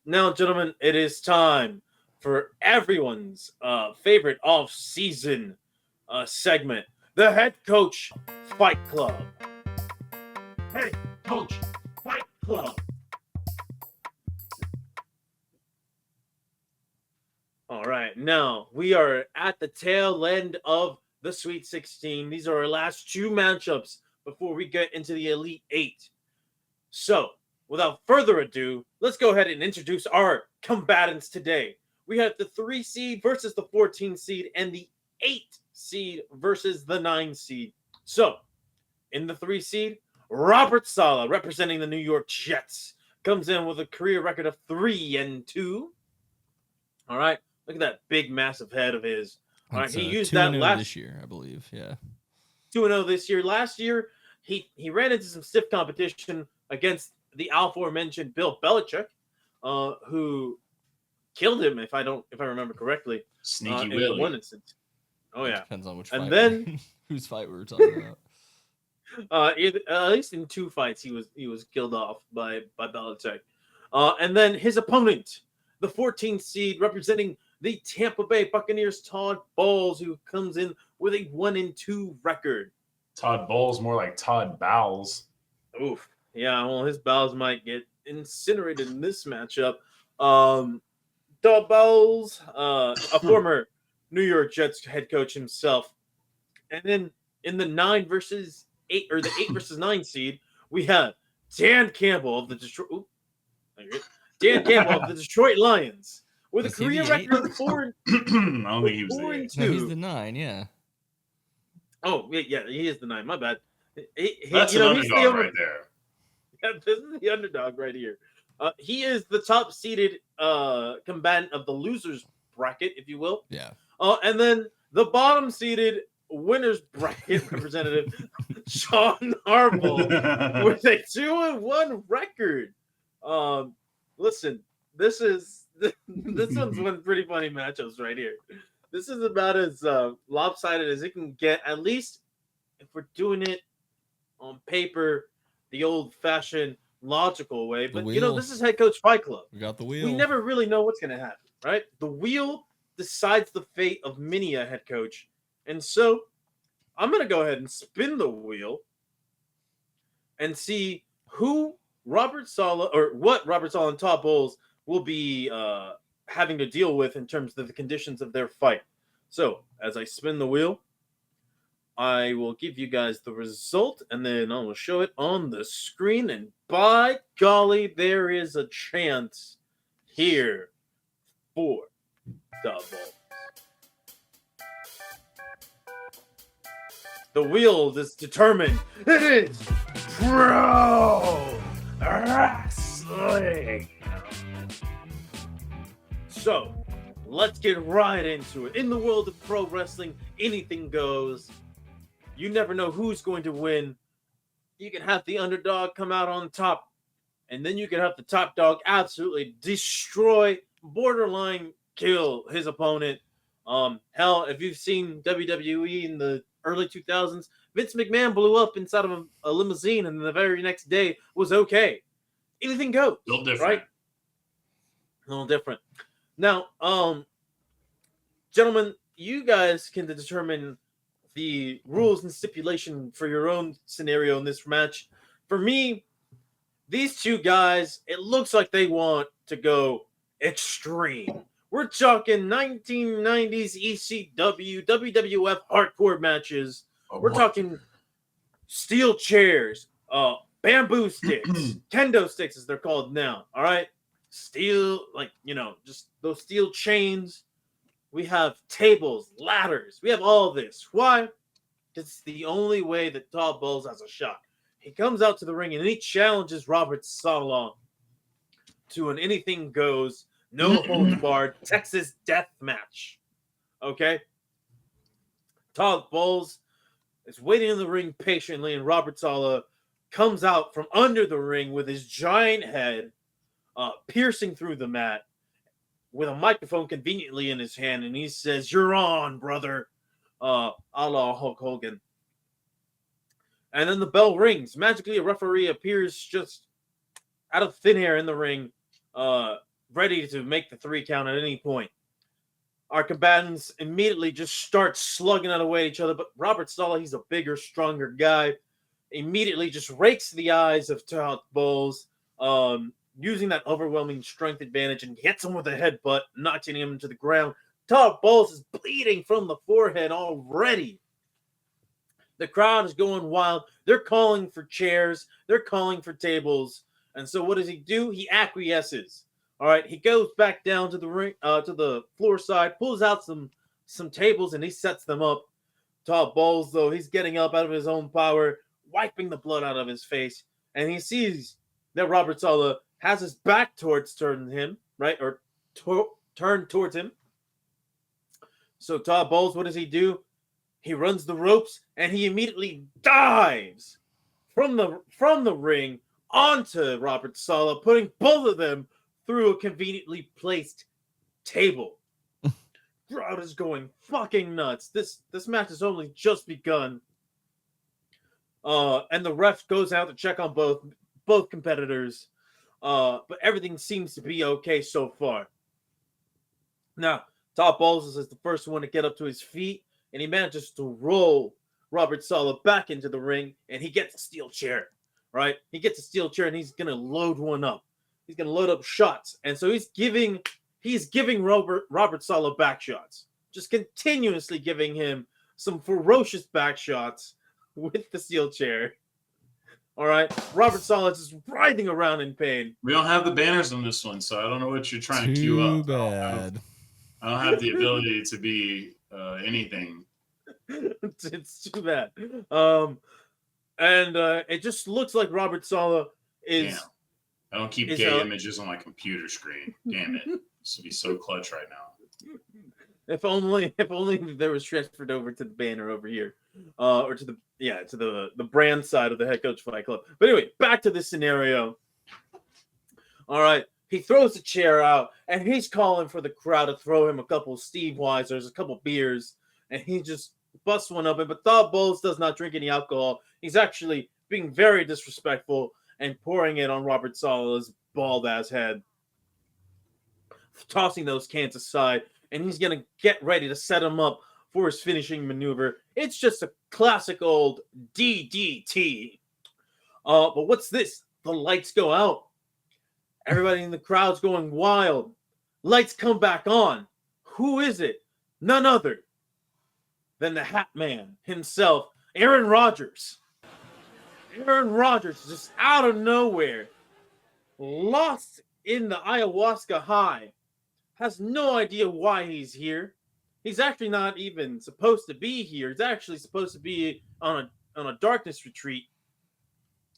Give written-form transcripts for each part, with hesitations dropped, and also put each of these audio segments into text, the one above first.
Now, gentlemen, it is time for everyone's favorite off-season segment, the Head Coach Fight Club. Head Coach Fight Club. All right, now we are at the tail end of the Sweet 16. These are our last two matchups before we get into the Elite Eight. So, without further ado, let's go ahead and introduce our combatants today. We have the 3 seed versus the 14 seed and the 8 seed versus the 9 seed. So, in the 3 seed, Robert Saleh, representing the New York Jets, comes in with a career record of 3-2. All right, look at that big, massive head of his. All right, he used that last this year, I believe. Yeah, 2-0 this year. Last year, he ran into some stiff competition against the aforementioned Bill Belichick, who killed him, if I remember correctly. Sneaky in Willie. one instance. Oh yeah, depends on which. And fight then whose fight we were talking about. At least in 2 fights, he was killed off by Belichick. And then his opponent, the 14th seed, representing the Tampa Bay Buccaneers, Todd Bowles, who comes in with a 1-2 record. Todd Bowles, more like Todd Bowles. Oof. Yeah, well, his bowels might get incinerated in this matchup. Todd Bowles, a former New York Jets head coach himself. And then in the 9 versus 8, or the 8 versus 9 seed, we have Dan Campbell of the Detroit. Dan Campbell of the Detroit Lions with a career record of 4 I don't think he was 4 and 2. No, he's the 9, yeah. Oh, yeah, he is the 9. My bad. That's an underdog right there. Yeah, this is the underdog right here. He is the top seeded combatant of the losers bracket, if you will. Yeah. And then the bottom seeded winners bracket representative, Sean Harbaugh, with a 2-1 record. Listen, this one's one pretty funny matchups right here. This is about as lopsided as it can get, at least if we're doing it on paper, the old-fashioned logical way. But, this is Head Coach Fight Club. We got the wheel. We never really know what's going to happen, right? The wheel decides the fate of many a head coach. And so I'm going to go ahead and spin the wheel and see what Robert Saleh and Todd Bowles will be having to deal with in terms of the conditions of their fight. So as I spin the wheel, I will give you guys the result, and then I will show it on the screen. And by golly, there is a chance here for Todd Bowles. The wheel is determined. It is pro wrestling. So, let's get right into it. In the world of pro wrestling, anything goes. You never know who's going to win. You can have the underdog come out on top, and then you can have the top dog absolutely destroy, borderline kill his opponent. Hell, if you've seen WWE in the early 2000s, Vince McMahon blew up inside of a limousine, and the very next day was okay. Anything goes. A little different. Right? A little different. Now, gentlemen, you guys can determine the rules and stipulation for your own scenario in this match. For me, these two guys, it looks like they want to go extreme. We're talking 1990s ECW, WWF hardcore matches. We're talking steel chairs, bamboo sticks, kendo sticks as they're called now. All right. Steel, just those steel chains. We have tables, ladders. We have all this. Why? Because it's the only way that Todd Bowles has a shot. He comes out to the ring and he challenges Robert Saleh to an anything goes, no holds barred Texas death match. Okay? Todd Bowles is waiting in the ring patiently, and Robert Saleh comes out from under the ring with his giant head piercing through the mat, with a microphone conveniently in his hand, and he says, "You're on, brother," a la Hulk Hogan. And then the bell rings. Magically, a referee appears just out of thin air in the ring, ready to make the 3 count at any point. Our combatants immediately just start slugging it away at each other, but Robert Saleh, he's a bigger, stronger guy, immediately just rakes the eyes of Todd Bowles, using that overwhelming strength advantage and hits him with a headbutt, knocking him into the ground. Todd Bowles is bleeding from the forehead already. The crowd is going wild. They're calling for chairs. They're calling for tables. And so what does he do? He acquiesces. All right, he goes back down to the ring, to the floor side, pulls out some tables, and he sets them up. Todd Bowles, though, he's getting up out of his own power, wiping the blood out of his face, and he sees that Robert Saleh has his back towards him, right, or turned towards him. So Todd Bowles, what does he do? He runs the ropes, and he immediately dives from the ring onto Robert Saleh, putting both of them through a conveniently placed table. Crowd is going fucking nuts. This match has only just begun. And the ref goes out to check on both competitors. But everything seems to be okay so far. Now, Todd Bowles is the first one to get up to his feet, and he manages to roll Robert Saleh back into the ring, and he gets a steel chair. Right? He gets a steel chair, and he's gonna load one up. He's gonna load up shots, and so he's giving Robert Saleh back shots, just continuously giving him some ferocious back shots with the steel chair. All right, Robert Saleh is writhing around in pain. We don't have the banners on this one, so I don't know what you're trying to queue up. Too bad. I don't have the ability to be anything. It's too bad. And it just looks like Robert Saleh is. Damn. I don't keep gay images on my computer screen. Damn it! This would be so clutch right now. If only there was transferred over to the banner over here, or to the brand side of the Head Coach Fight Club. But anyway, back to this scenario. All right, he throws the chair out, and he's calling for the crowd to throw him a couple of Steve Weisers, a couple of beers, and he just busts one open. But Todd Bowles does not drink any alcohol. He's actually being very disrespectful and pouring it on Robert Saleh's bald-ass head, tossing those cans aside, and he's going to get ready to set him up for his finishing maneuver. It's just a classic old DDT. But what's this? The lights go out. Everybody in the crowd's going wild. Lights come back on. Who is it? None other than the Hat Man himself, Aaron Rodgers. Aaron Rodgers, just out of nowhere, lost in the ayahuasca high, has no idea why he's here. He's actually not even supposed to be here. He's actually supposed to be on a darkness retreat.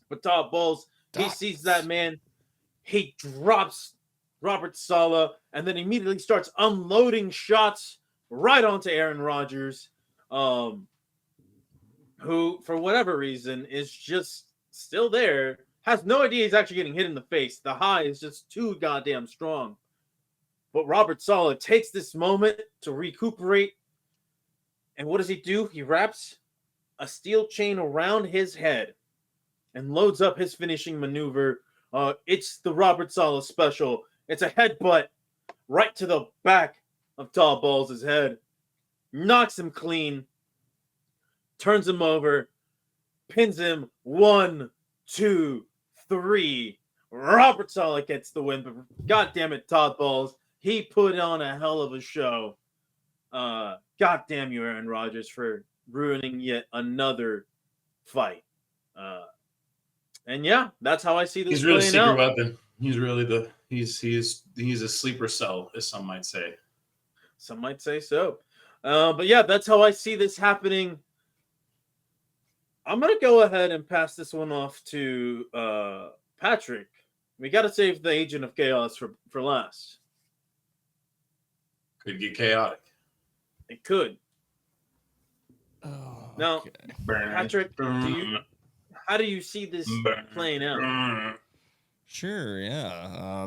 But Todd Bowles, he sees that man. He drops Robert Saleh and then immediately starts unloading shots right onto Aaron Rodgers, who, for whatever reason, is just still there, has no idea he's actually getting hit in the face. The high is just too goddamn strong. But Robert Saleh takes this moment to recuperate. And what does he do? He wraps a steel chain around his head and loads up his finishing maneuver. It's the Robert Saleh special. It's a headbutt right to the back of Todd Bowles' head. Knocks him clean. Turns him over. Pins him. 1, 2, 3. Robert Saleh gets the win. But God damn it, Todd Bowles. He put on a hell of a show. God damn you, Aaron Rodgers, for ruining yet another fight. And yeah, that's how I see this. He's really secret out. Weapon. He's really he's a sleeper cell, as some might say. Some might say so. But yeah, that's how I see this happening. I'm gonna go ahead and pass this one off to Patrick. We got to save the Agent of Chaos for last. Could get chaotic. It could. Oh, now, okay. Patrick, how do you see this playing out? Sure, yeah.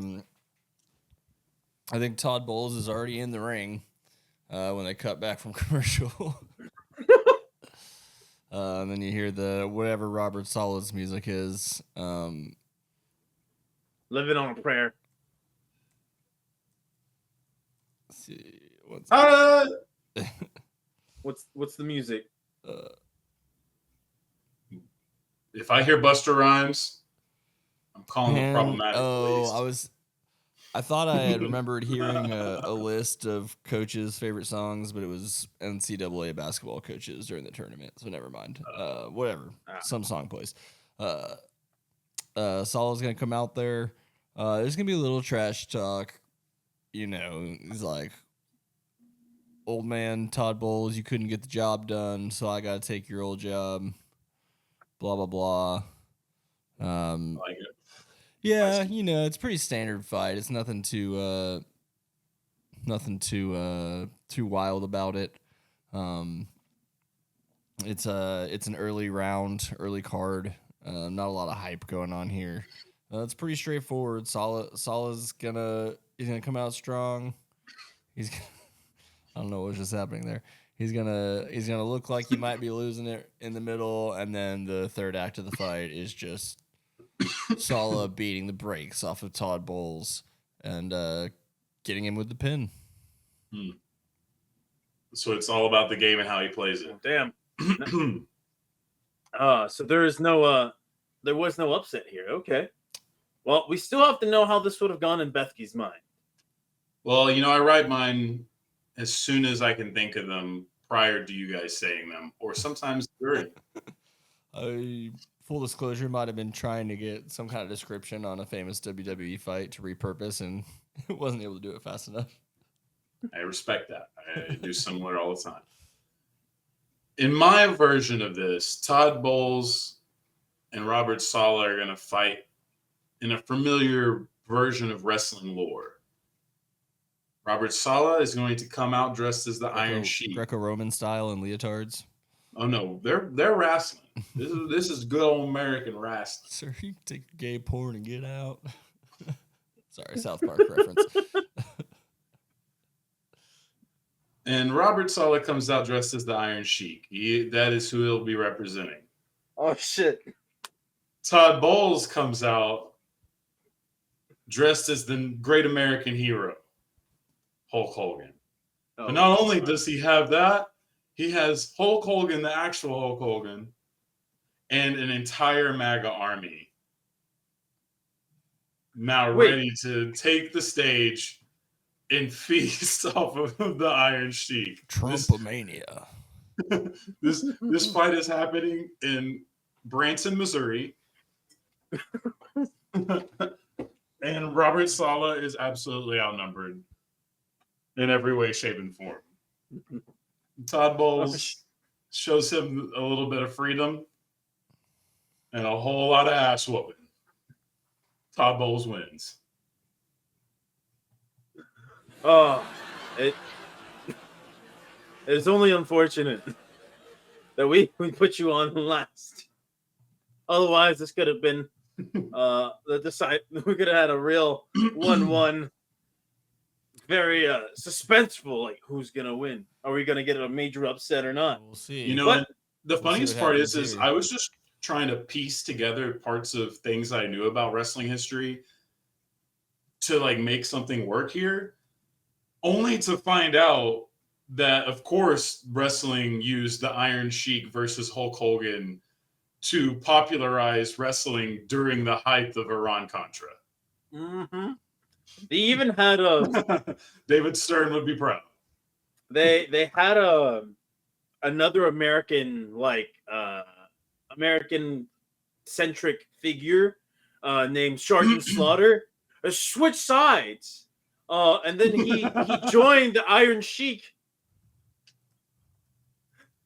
I think Todd Bowles is already in the ring when they cut back from commercial. And then you hear the whatever Robert Saleh's music is. Living on a prayer. see what's What's the music? If I hear Busta Rhymes, I'm calling it problematic. I thought I had remembered hearing a list of coaches' favorite songs, but it was NCAA basketball coaches during the tournament, so never mind. Whatever. Some song plays. Saleh's going to come out there. There's going to be a little trash talk. You know, he's like, old man Todd Bowles, you couldn't get the job done, so I got to take your old job. Blah, blah, blah. I like it. Yeah, you know, it's a pretty standard fight. It's nothing too wild about it. It's an early card. Not a lot of hype going on here. It's pretty straightforward. Saleh's gonna come out strong. I don't know what's just happening there. He's gonna look like he might be losing it in the middle, and then the third act of the fight is just Saleh beating the brakes off of Todd Bowles and getting him with the pin. So it's all about the game and how he plays it. Damn. So there was no upset here. Okay. Well, we still have to know how this would have gone in Bethke's mind. Well, you know, I write mine as soon as I can think of them prior to you guys saying them, or sometimes during. Full disclosure, might have been trying to get some kind of description on a famous WWE fight to repurpose, and wasn't able to do it fast enough. I respect that. I do similar all the time. In my version of this, Todd Bowles and Robert Saleh are going to fight in a familiar version of wrestling lore. Robert Saleh is going to come out dressed as the Iron Sheik. Greco-Roman style and leotards. Oh no, they're wrestling. This is good old American wrestling. Sir, you can take gay porn and get out. Sorry, South Park reference. And Robert Saleh comes out dressed as the Iron Sheik. That is who he'll be representing. Oh shit! Todd Bowles comes out dressed as the great American hero, Hulk Hogan. Oh, but not only does he have that, he has Hulk Hogan, the actual Hulk Hogan, and an entire MAGA army now ready to take the stage and feast off of the Iron Sheik. Trumpomania. This fight is happening in Branson, Missouri. And Robert Saleh is absolutely outnumbered in every way, shape, and form. Todd Bowles shows him a little bit of freedom and a whole lot of ass whooping. Todd Bowles wins. Oh, it's only unfortunate that we put you on last. Otherwise, this could have been we could have had a real 1-1, very suspenseful. Like, who's gonna win? Are we gonna get a major upset or not? We'll see. You know, the funniest part is I was just trying to piece together parts of things I knew about wrestling history to like make something work here, only to find out that, of course, wrestling used the Iron Sheik versus Hulk Hogan to popularize wrestling during the height of Iran-Contra. Mm-hmm. They even had a David Stern would be proud. They had another American American centric figure named Sergeant Slaughter. Switch sides, and then he joined the Iron Sheik.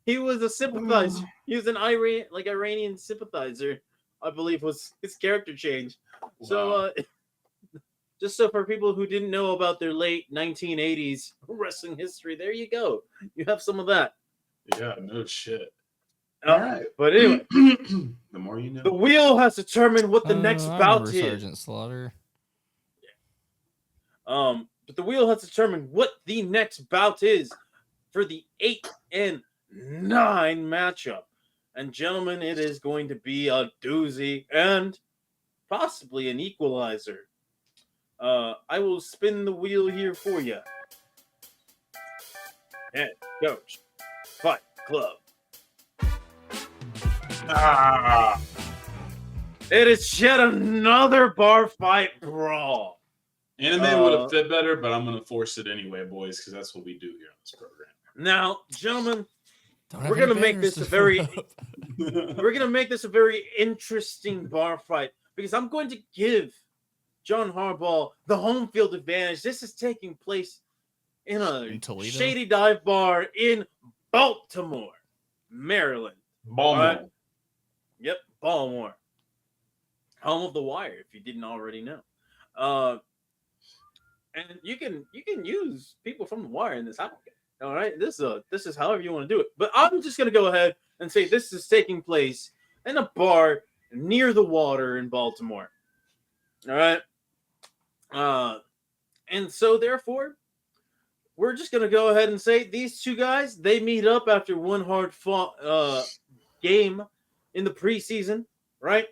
He was a sympathizer. He was an Iranian sympathizer, I believe, was his character change. Wow. So, just so for people who didn't know about their late 1980s wrestling history, there you go. You have some of that. Yeah, no shit. All right, but anyway, the more you know. The wheel has determined what the next bout is. Sergeant Slaughter. But the wheel has determined what the next bout is for the 8-9 matchup. And gentlemen, it is going to be a doozy and possibly an equalizer. I will spin the wheel here for you. Head Coach Fight Club. Ah, It is yet another bar fight brawl. anime would have fit better, but I'm going to force it anyway, boys, because that's what we do here on this program. Now, gentlemen, Don't we're have gonna any make banners this to a very put up. we're gonna make this a very interesting bar fight because I'm going to give John Harbaugh the home field advantage. This is taking place in a In Toledo? shady dive bar in Baltimore, Maryland. Baltimore. Right. Yep, Baltimore, home of the Wire. If you didn't already know, and you can use people from the Wire in this. I don't care. All right, this is however you want to do it. But I'm just gonna go ahead and say this is taking place in a bar near the water in Baltimore. All right, and so therefore, we're just gonna go ahead and say these two guys they meet up after one hard fought game in the preseason, right?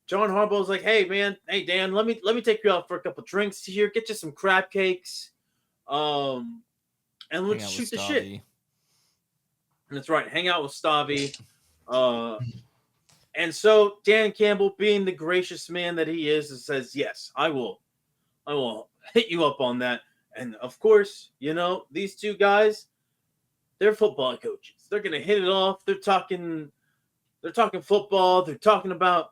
John Harbaugh's like, hey man, hey Dan, let me take you out for a couple drinks here, get you some crab cakes, and let's shoot the shit. That's right, hang out with Stavi. And so Dan Campbell, being the gracious man that he is, says, yes, I will hit you up on that. And of course, you know, these two guys, they're football coaches. They're gonna hit it off. They're talking football. They're talking about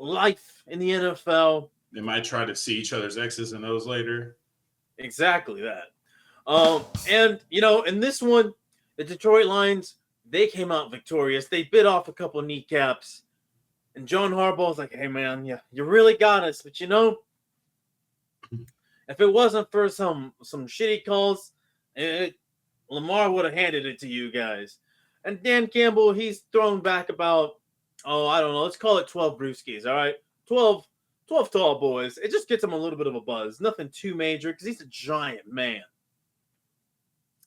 life in the NFL. They might try to see each other's X's and O's later. Exactly that. And you know, in this one, the Detroit Lions, they came out victorious. They bit off a couple of kneecaps. And John Harbaugh's like, hey man, yeah, you really got us. But you know, if it wasn't for some shitty calls, Lamar would have handed it to you guys. And Dan Campbell, he's thrown back about, I don't know, let's call it 12 brewskis, all right? 12 tall boys. It just gets him a little bit of a buzz. Nothing too major because he's a giant man.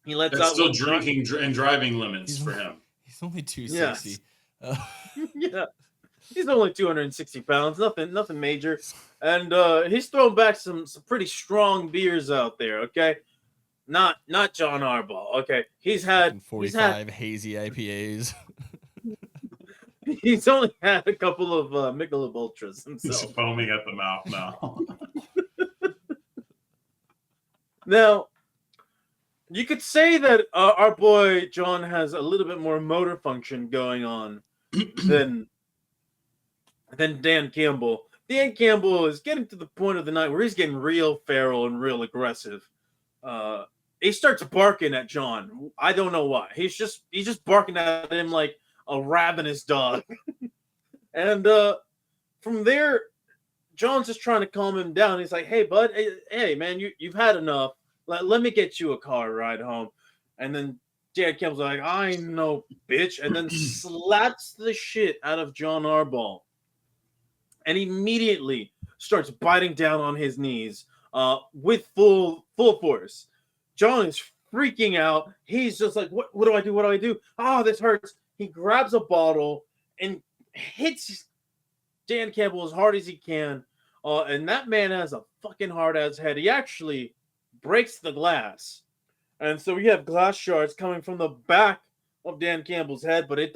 He lets That's out still drinking and driving limits for him. He's only 260. Yes. Yeah. He's only 260 pounds. Nothing major. And he's thrown back some pretty strong beers out there, okay? Not John Harbaugh, okay? He's had 45 hazy IPAs. He's only had a couple of Michelob Ultras himself. He's foaming at the mouth now. Now, you could say that our boy John has a little bit more motor function going on than Dan Campbell. Dan Campbell is getting to the point of the night where he's getting real feral and real aggressive. He starts barking at John. I don't know why. He's just barking at him like a ravenous dog. And from there, John's just trying to calm him down. He's like, hey, bud, hey man, you've had enough. Let me get you a car ride home. And then Dan Campbell's like, I know, bitch. And then slaps the shit out of John Harbaugh. And immediately starts biting down on his knees with full force. John is freaking out. He's just like, what do I do? What do I do? Oh, this hurts. He grabs a bottle and hits Dan Campbell as hard as he can. And that man has a fucking hard-ass head. He actually breaks the glass. And so we have glass shards coming from the back of Dan Campbell's head, but it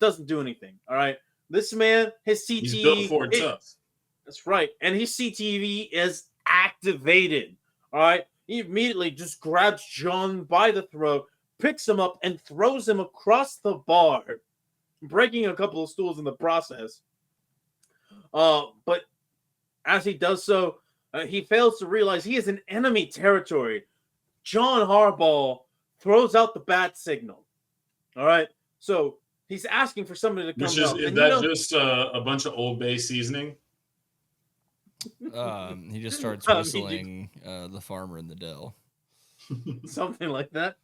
doesn't do anything. All right. This man, his CTE. He's built for it tough. That's right. And his CTV is activated. All right. He immediately just grabs John by the throat, picks him up, and throws him across the bar, breaking a couple of stools in the process. But as he does so, he fails to realize he is in enemy territory. John Harbaugh throws out the bat signal. All right. So he's asking for somebody to come out. Is that just a bunch of Old Bay seasoning? He just starts whistling The Farmer in the Dell. Something like that.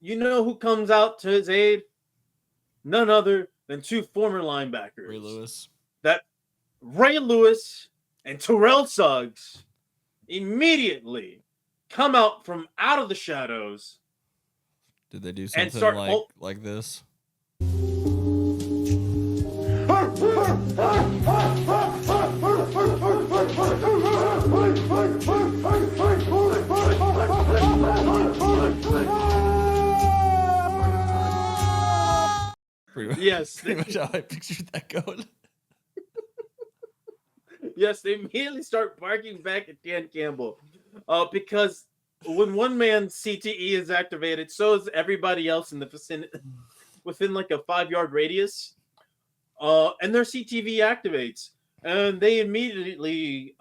You know who comes out to his aid? None other than two former linebackers. Ray Lewis and Terrell Suggs immediately come out from out of the shadows. Did they do something like this? Yes, Pretty much how I pictured that going. yes, they immediately start barking back at Dan Campbell, because when one man's CTE is activated, so is everybody else in the vicinity within like a 5-yard radius. And their CTV activates, and they immediately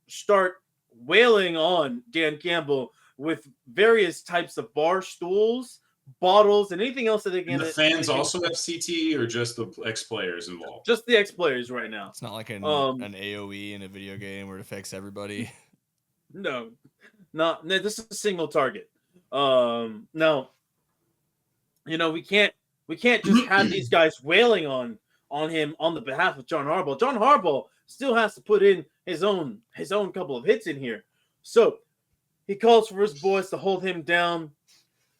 start wailing on Dan Campbell with various types of bar stools, bottles, and anything else that they can. And the fans also have CTE, or just the ex-players involved? Just the ex-players right now. It's not like an AOE in a video game where it affects everybody. No, this is a single target. Now, we can't just have these guys wailing on him on the behalf of John Harbaugh. John Harbaugh still has to put in his own couple of hits in here. So he calls for his boys to hold him down,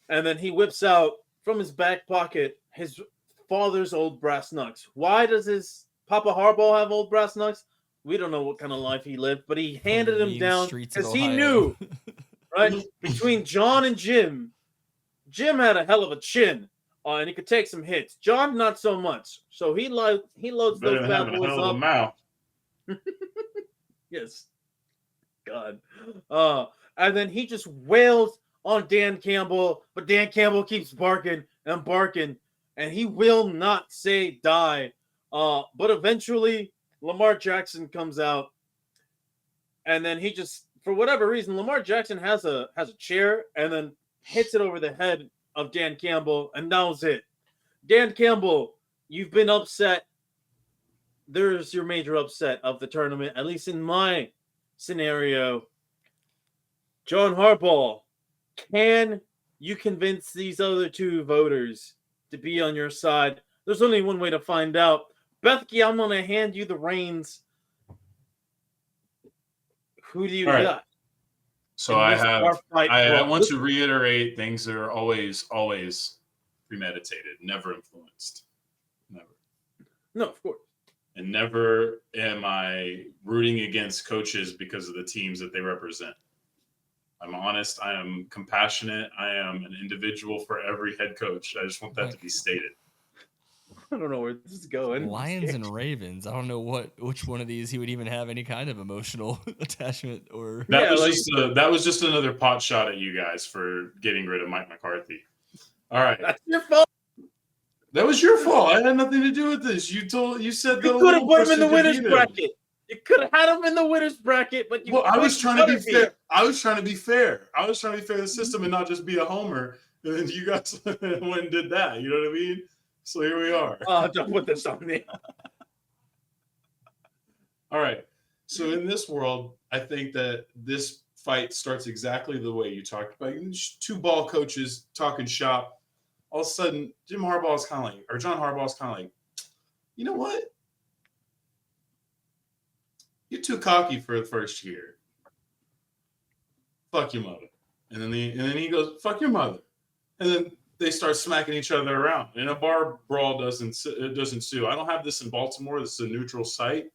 and then he whips out from his back pocket his father's old brass knucks. Why does his Papa Harbaugh have old brass knucks? We don't know what kind of life he lived, but he handed him down because he knew, right? Between John and Jim had a hell of a chin, and he could take some hits. John, not so much. So he loads those bad boys hell up. of a mouth. Yes. God. And then he just wails on Dan Campbell, but Dan Campbell keeps barking and barking, and he will not say die. But eventually Lamar Jackson comes out, and then he just, for whatever reason, Lamar Jackson has a chair and then hits it over the head of Dan Campbell, and that was it. Dan Campbell, you've been upset. There's your major upset of the tournament, at least in my scenario. John Harbaugh, can you convince these other two voters to be on your side? There's only one way to find out. Bethke, I'm going to hand you the reins. Who do you got? So I want to reiterate things that are always premeditated, never influenced. Never. No, of course. And never am I rooting against coaches because of the teams that they represent. I'm honest. I am compassionate. I am an individual for every head coach. I just want that to be stated. I don't know where this is going. Lions and Ravens. I don't know which one of these he would even have any kind of emotional attachment or. That was just another pot shot at you guys for getting rid of Mike McCarthy. All right, that's your fault. That was your fault. I had nothing to do with this. You said you could have put him in the winner's bracket. You could have had him in the winner's bracket, but you. Well, I was trying to be fair. I was trying to be fair to the system and not just be a homer. And then you guys went and did that. You know what I mean? So here we are. Don't put this on me. All right. So in this world, I think that this fight starts exactly the way you talked about. Two ball coaches talking shop. All of a sudden, John Harbaugh is kind of like, you know what? You're too cocky for the first year. Fuck your mother. And then he goes, fuck your mother. And then they start smacking each other around. And a bar brawl doesn't ensue. I don't have this in Baltimore. This is a neutral site.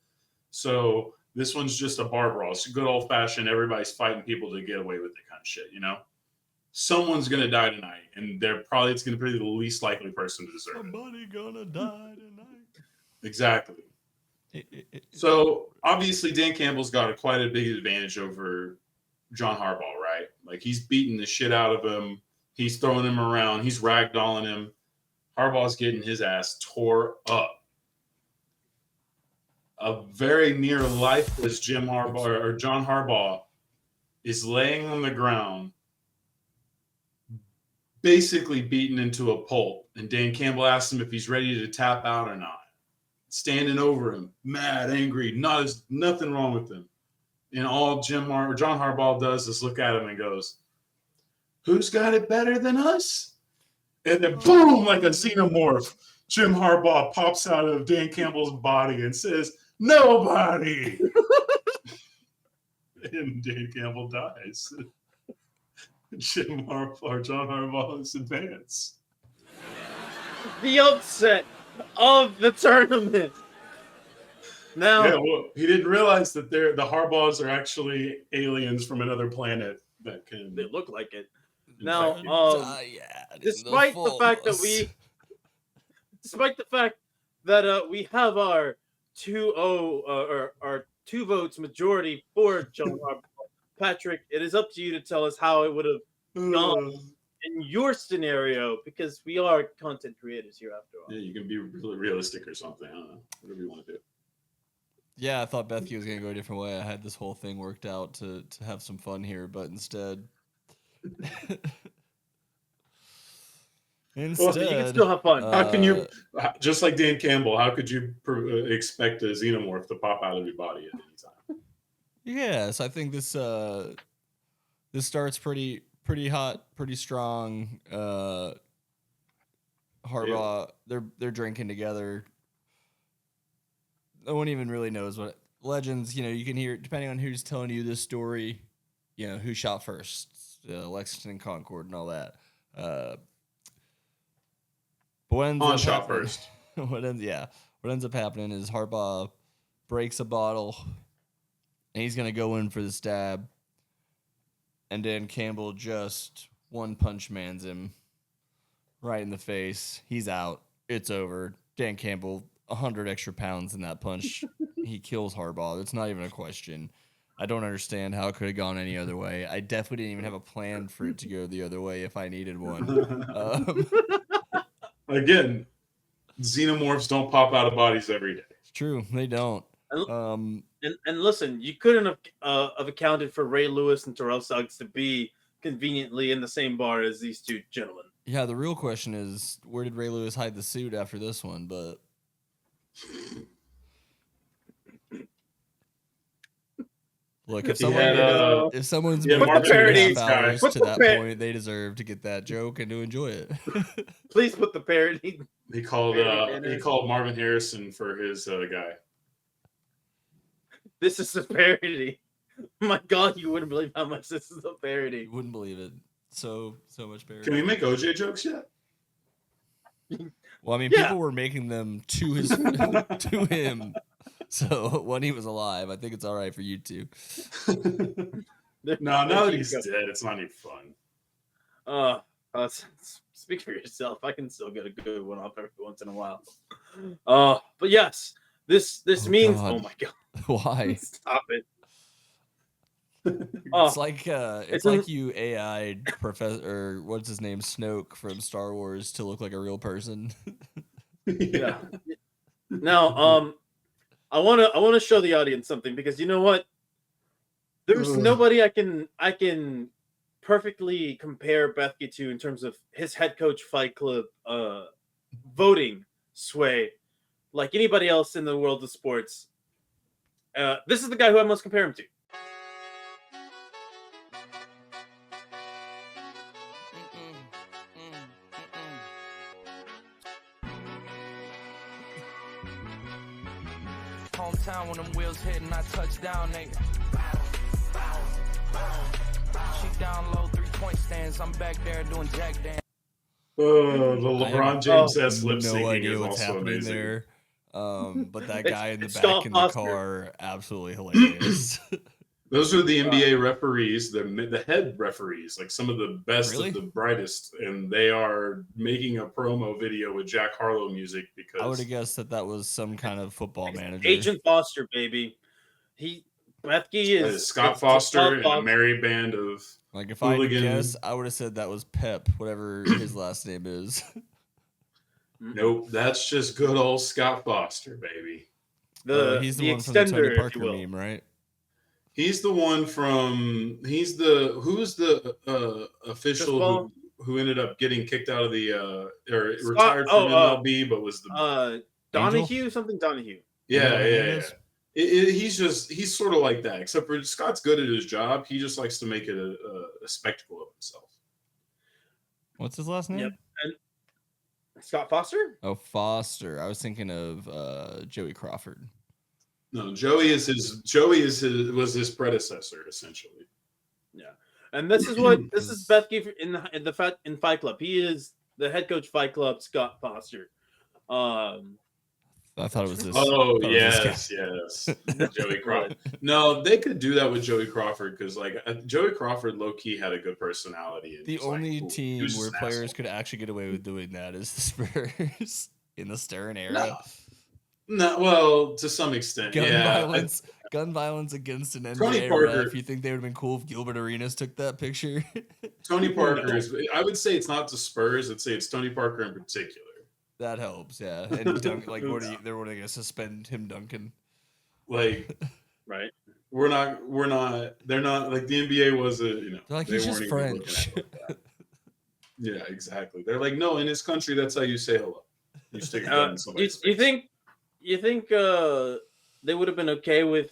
So this one's just a bar brawl. It's a good old fashioned, everybody's fighting people to get away with it kind of shit, you know? Someone's going to die tonight. And it's going to be the least likely person to deserve it. Somebody gonna die tonight. Exactly. So obviously Dan Campbell's got quite a big advantage over John Harbaugh, right? Like he's beating the shit out of him. He's throwing him around. He's ragdolling him. Harbaugh's getting his ass tore up. A very near lifeless John Harbaugh is laying on the ground, basically beaten into a pulp. And Dan Campbell asks him if he's ready to tap out or not. Standing over him, mad, angry, nothing wrong with him. And all John Harbaugh does is look at him and goes, "Who's got it better than us?" And then boom, like a xenomorph, Jim Harbaugh pops out of Dan Campbell's body and says, "Nobody." And Dan Campbell dies. John Harbaugh's advance. The upset of the tournament. Now, yeah, well, he didn't realize that the Harbaughs are actually aliens from another planet that can. They look like it. Now, despite the fact that despite the fact that we have our 2-0 or our 2 votes majority for John Harbaugh. Patrick, it is up to you to tell us how it would have gone in your scenario, because we are content creators here after all. Yeah, you can be really realistic or something. I don't know. Whatever you want to do. Yeah, I thought Bethke was going to go a different way. I had this whole thing worked out to have some fun here, but instead... Well, you can still have fun. How can you, just like Dan Campbell, how could you expect a xenomorph to pop out of your body at any time? Yes, I think this starts pretty hot, pretty strong. Harbaugh, they're drinking together. No one even really knows what legends. You can hear, depending on who's telling you this story, who shot first, Lexington and Concord and all that. But what ends up shot first. What ends up happening is Harbaugh breaks a bottle, and he's gonna go in for the stab, and Dan Campbell just one punch mans him right in the face. He's out. It's over. Dan Campbell, 100 extra pounds in that punch. He kills Harbaugh. It's not even a question. I don't understand how it could have gone any other way. I definitely didn't even have a plan for it to go the other way if I needed one. Again, xenomorphs don't pop out of bodies every day. It's true. They don't. And listen, you couldn't have accounted for Ray Lewis and Terrell Suggs to be conveniently in the same bar as these two gentlemen. Yeah, the real question is, where did Ray Lewis hide the suit after this one? But look, if someone's been 2.5 hours to that point, they deserve to get that joke and to enjoy it. Please put the parody. He called Marvin Harrison for his guy. This is a parody. My God, you wouldn't believe how much this is a parody. You wouldn't believe it. So much parody. Can we make OJ jokes yet? Well, I mean, people were making them to him. So when he was alive, I think it's all right for you two. No, now that he's dead, it's not any fun. Speak for yourself. I can still get a good one off every once in a while. But yes, this means. God. Oh my God! Why? Stop it! It's like you AI'd Professor, or what's his name, Snoke from Star Wars to look like a real person. Yeah. Now, I wanna show the audience something, because you know what? There's nobody I can perfectly compare Bethke to in terms of his head coach Fight Club voting sway like anybody else in the world of sports. This is the guy who I must compare him to. Hometown when them wheels hit and I touch down, they she down low 3-point stands. I'm back there doing jack dance. The LeBron James lip syncing is also amazing. There. But that guy in the back in the car, absolutely hilarious. Those are the NBA referees, the head referees, like some of the best of the brightest, and they are making a promo video with Jack Harlow music because I would have guessed that was some kind of football manager. Agent Foster, baby. Bethke is Scott Foster and a merry band of like if I guess, I would have said that was Pep, whatever his last name is. Nope, that's just good old Scott Foster, baby. He's the one from the Tony Parker meme, right? He's the one from. Who's the official who ended up getting kicked out of the or retired from MLB, but was the Donahue, something Donahue. Yeah. He's sort of like that, except for Scott's good at his job. He just likes to make it a spectacle of himself. What's his last name? Yep. And Scott Foster? Oh, Foster. I was thinking of Joey Crawford. No, Joey was his predecessor essentially. Yeah, and this is Bethke in Fight Club. He is the head coach Fight Club, Scott Foster. I thought it was this. Oh yes. Joey Crawford. No, they could do that with Joey Crawford because Joey Crawford low key had a good personality. The only team where players could actually get away with doing that is the Spurs. in the Stern era. No, well, to some extent, Gun violence against an Tony NBA Parker. ref. You think they would have been cool if Gilbert Arenas took that picture? Tony Parker is. I would say it's not the Spurs. I'd say it's Tony Parker in particular. That helps, yeah. And dunk, like, what are they going to suspend him dunking? Like, Right. They're not like the NBA was They're like, he's just French. Yeah, exactly. They're like, no, in this country, that's how you say hello. You stick a gun in somebody's face. You think they would have been okay with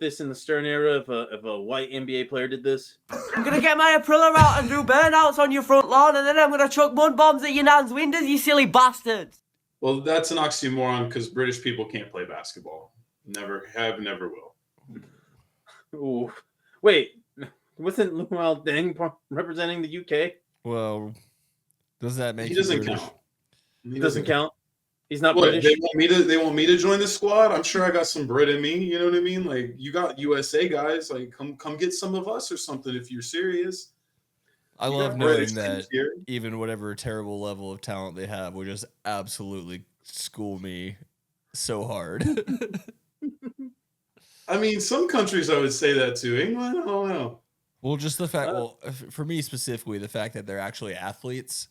this in the Stern era if a white NBA player did this? I'm gonna get my Aprilla out and do burnouts on your front lawn, and then I'm gonna chuck mud bombs at your nan's windows, you silly bastards. Well, that's an oxymoron because British people can't play basketball. Never have, never will. Ooh, wait, wasn't Luau Deng representing the UK? Well, does that make he doesn't British? count? He doesn't count. He's not what, British. They want me to join the squad. I'm sure I got some Brit in me. You know what I mean? Like you got USA guys. Like come get some of us or something if you're serious. I love knowing that even whatever terrible level of talent they have will just absolutely school me so hard. I mean, some countries I would say that to. England, I don't know. Well, just the fact. For me specifically, the fact that they're actually athletes.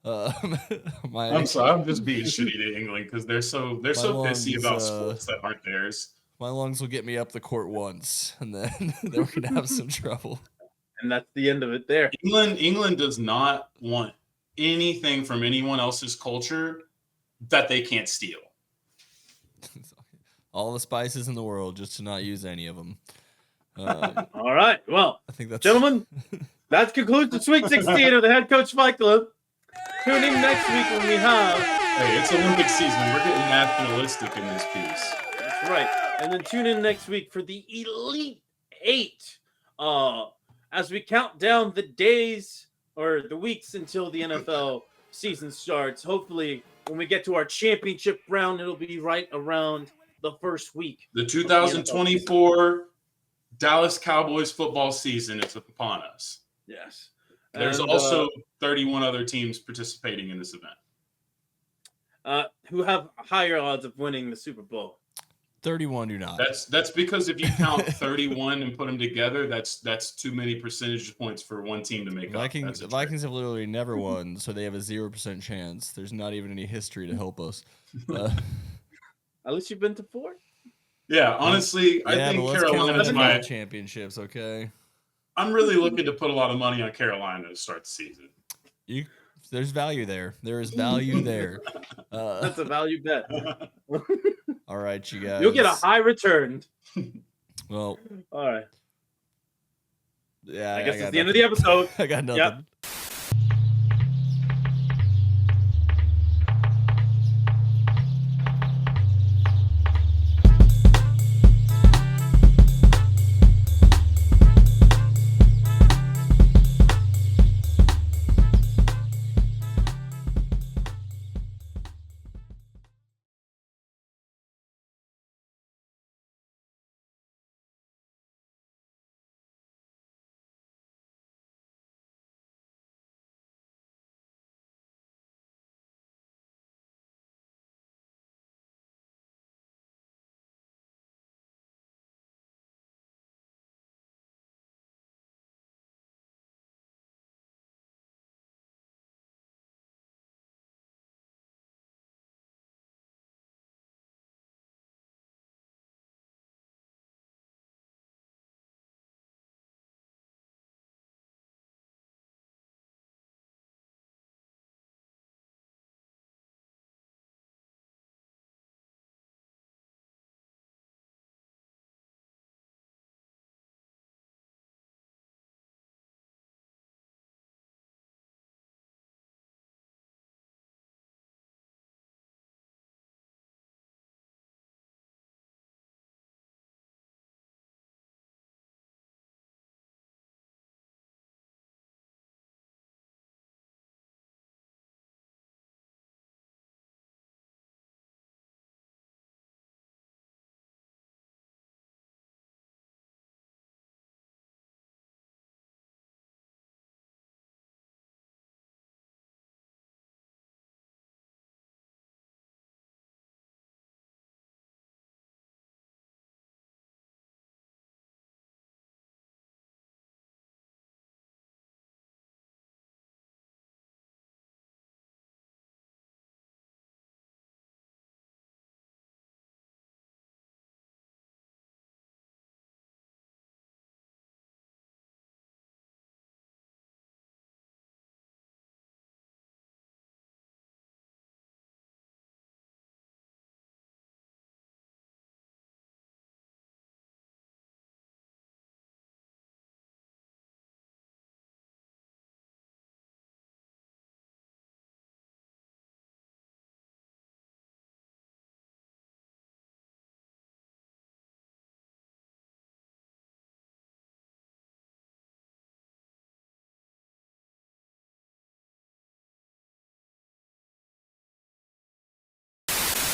I'm sorry, I'm just being shitty to England because they're so pissy about sports that aren't theirs. My lungs will get me up the court once, and then we're gonna have some trouble. And that's the end of it. There, England does not want anything from anyone else's culture that they can't steal. All the spices in the world, just to not use any of them. All right. Well, I think that's gentlemen, that concludes the Sweet 16 of the Head Coach Fight Club. Tune in next week when we have. Hey, it's Olympic season. We're getting nationalistic in this piece. That's right. And then tune in next week for the Elite Eight. As we count down the days or the weeks until the NFL season starts. Hopefully, when we get to our championship round, it'll be right around the first week. The 2024 Dallas Cowboys football season is upon us. Yes. There's also 31 other teams participating in this event. Who have higher odds of winning the Super Bowl. 31 do not. That's because if you count 31 and put them together, that's too many percentage points for one team to make up. The Vikings have literally never won, so they have a 0% chance. There's not even any history to help us. At least you've been to 4? Yeah, honestly, I think Carolina's my championships, okay? I'm really looking to put a lot of money on Carolina to start the season. There's value there. There is value there. That's a value bet. All right, you guys. You'll get a high return. Well. All right. Yeah. I guess it's the end of the episode. I got nothing. Yep.